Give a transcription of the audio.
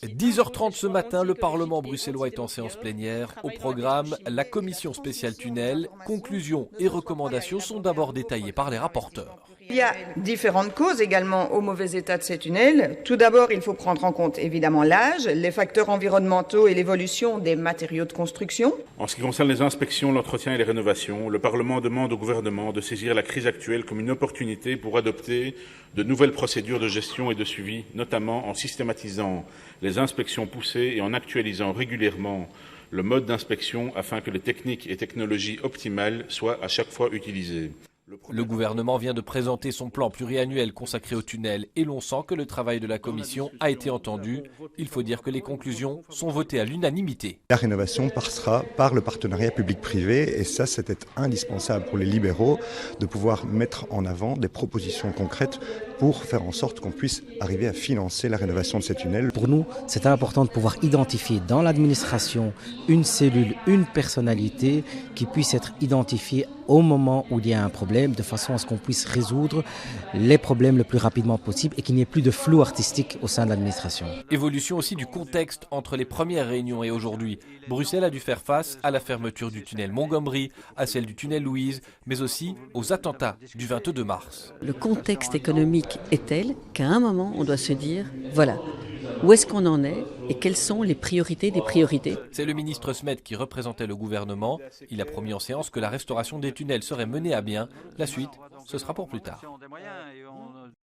10h30 ce matin, le Parlement bruxellois est en séance plénière. Au programme, la commission spéciale tunnel. Conclusions et recommandations sont d'abord détaillées par les rapporteurs. Il y a différentes causes également au mauvais état de ces tunnels. Tout d'abord, il faut prendre en compte évidemment l'âge, les facteurs environnementaux et l'évolution des matériaux de construction. En ce qui concerne les inspections, l'entretien et les rénovations, le Parlement demande au gouvernement de saisir la crise actuelle comme une opportunité pour adopter de nouvelles procédures de gestion et de suivi, notamment en systématisant les inspections poussées et en actualisant régulièrement le mode d'inspection afin que les techniques et technologies optimales soient à chaque fois utilisées. Le gouvernement vient de présenter son plan pluriannuel consacré au tunnel et l'on sent que le travail de la commission a été entendu. Il faut dire que les conclusions sont votées à l'unanimité. La rénovation passera par le partenariat public-privé et ça, c'était indispensable pour les libéraux de pouvoir mettre en avant des propositions concrètes pour faire en sorte qu'on puisse arriver à financer la rénovation de ces tunnels. Pour nous, c'est important de pouvoir identifier dans l'administration une cellule, une personnalité qui puisse être identifiée au moment où il y a un problème, de façon à ce qu'on puisse résoudre les problèmes le plus rapidement possible et qu'il n'y ait plus de flou artistique au sein de l'administration. Évolution aussi du contexte entre les premières réunions et aujourd'hui. Bruxelles a dû faire face à la fermeture du tunnel Montgomery, à celle du tunnel Louise, mais aussi aux attentats du 22 mars. Le contexte économique est tel qu'à un moment, on doit se dire, voilà, où est-ce qu'on en est et quelles sont les priorités des priorités. C'est le ministre Smet qui représentait le gouvernement. Il a promis en séance que la restauration des tunnels serait menée à bien. La suite, ce sera pour plus tard.